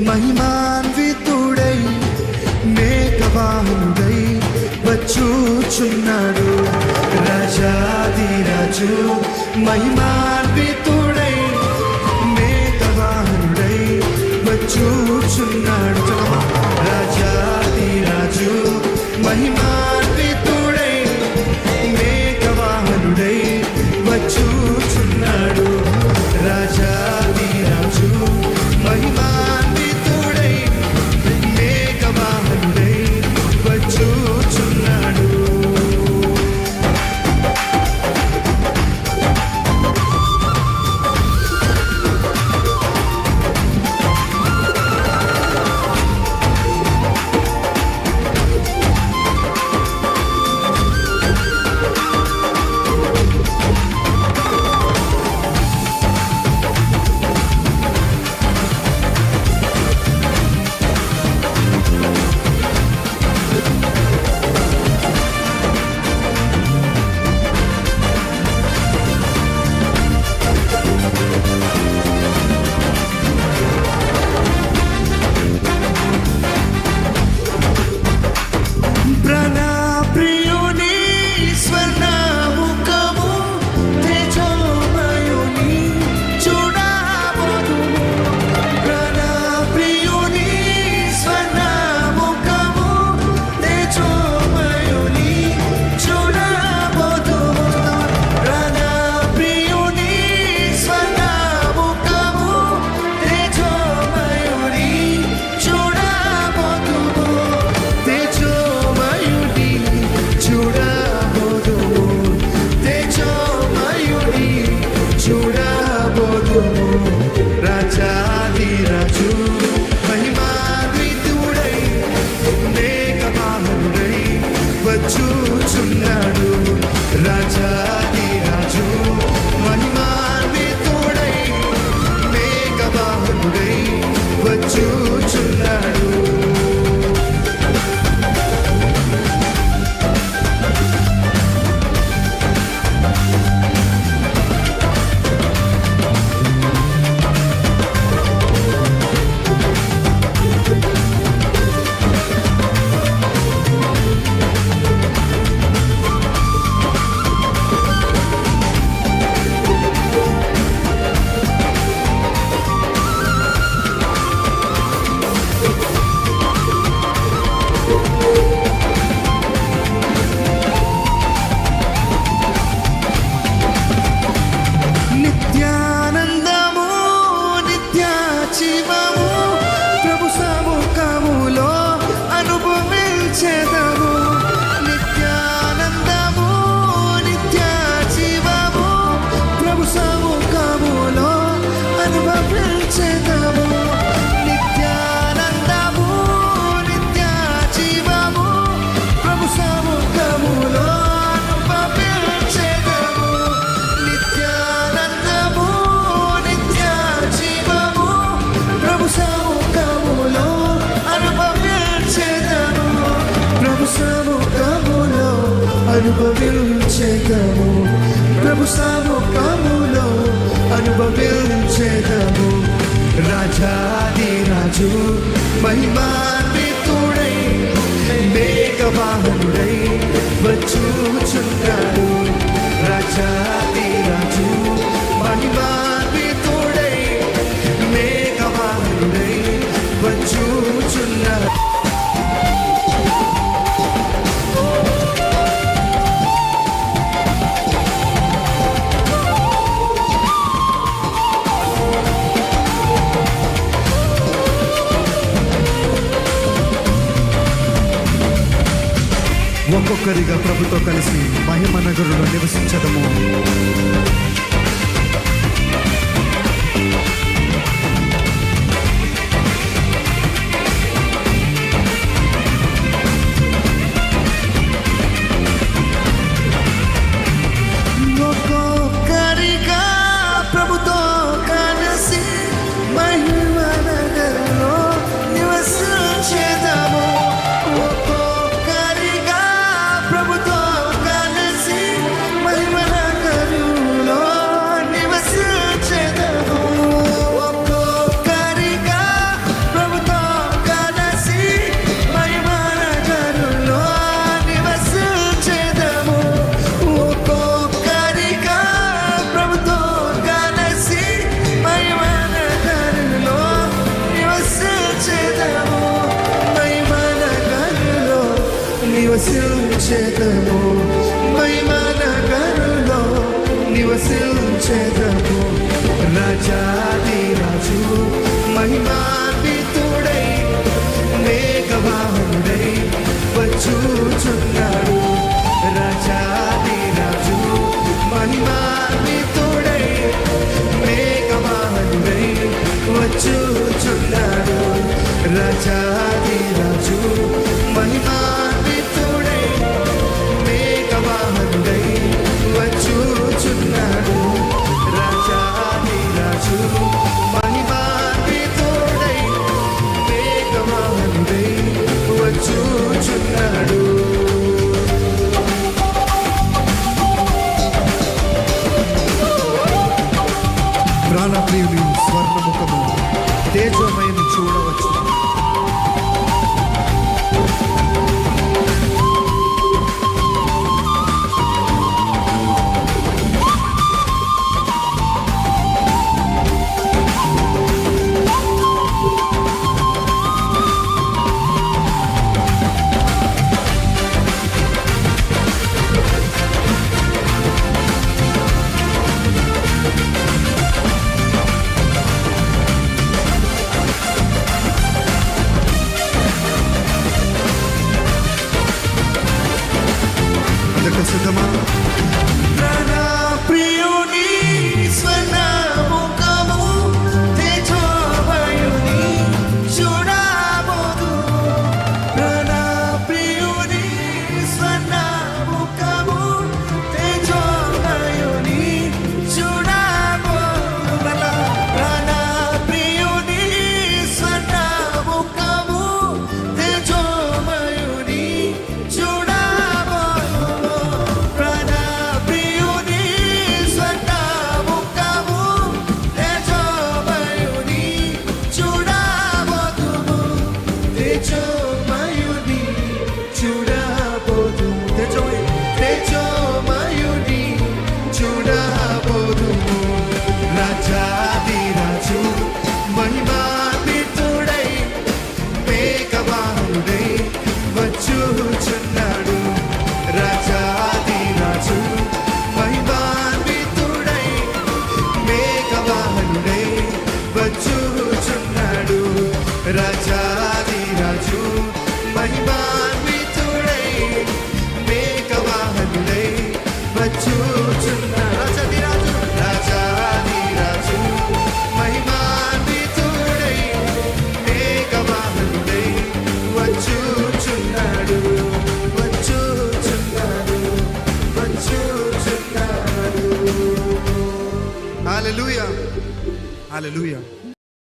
మహిమాన్వితుడై మేఘవాహనుడై వచ్చుచున్నాడు. రాజాదిరాజు మహిమాన్వితుడై మేఘవాహనుడై వచ్చుచున్నాడు. రాజాదిరాజు మహిమాన్వితుడై మేఘవాహనుడై వచ్చుచున్నాడు. రాజాదిరాజు మహిమాన్వితుడై మేఘవాహనుడై వచ్చుచున్నాడు. రాజాదిరాజు మహిమాన్వితుడై మేఘవాహనుడై వచ్చుచున్నాడు. రాజాదిరాజు మహిమాన్వితుడై మేఘవాహనుడై వచ్చుచున్నాడు. అనుభవించేదము ప్రభు సముఖములో అనుభవించేదము. రాజాదిరాజు మహిమాన్వితుడై మేఘవాహనుడై వచ్చుచున్నాడు. రాజాదిరాజు మహిమాన్వితుడై మేఘవాహనుడై వచ్చుచున్నాడు. ఒక్కొక్కరిగా ప్రభుతో కలిసి మహిమ నగరులో నివసించదము. ఒక్కొక్కరిగా ప్రభుతో కలిసి మహిమ నగరులో నివసించదము. ప్రభుతో కలిసి మహిమ నగరులో నివసించేదము, మహిమ నగరులో నివసించేదము. రాజాది రాజు మహిమాన్వితుడై మేఘవాహనుడై వచ్చుచున్నాడు. రాజాది రాజు మహిమాన్వితుడై మేఘవాహనుడై వచ్చుచున్నాడు. రాజాది రాజు మహిమాన్వితుడై మేఘవాహనుడై వచ్చుచున్నాడు. రాజాది రాజు మహిమాన్వితుడై మేఘవాహనుడై వచ్చుచున్నాడు. ప్రాణప్రియుని స్వర్ణముఖము తేజోమయని చూడవచ్చు. అందరికీ సిద్ధమా? ప్రాణప్రియుని స్వర్ణముఖము తేజోమయుని చూడబోదు. ప్రాణప్రియుని స్వర్ణముఖము తేజోమయుని చూడబోదు. ప్రాణప్రియుని స్వర్ణముఖము తేజోమయుని చూడబోదు. ప్రాణప్రియుని స్వర్ణముఖము తేజోమయుని చూడబోదుము. తేజోమయుని చూడబోదుము. తేజోమయుని చూడబోదుము. రాజాది రాజు మహిమాన్వితుడై మేఘవాహనుడై వచ్చుచున్నాడు. రాజాది రాజు మహిమాన్వితుడై మేఘవాహనుడై వచ్చుచున్నాడు. రాజాది రాజు మహిమాన్వితుడై మేఘవాహనుడై వచ్చుచున్నాడు. రాజాది రాజు మహిమాన్వితుడై మేఘవాహనుడై వచ్చుచున్నాడు. వచ్చుచున్నాడు. వచ్చుచున్నాడు. హల్లెలూయా, హల్లెలూయా.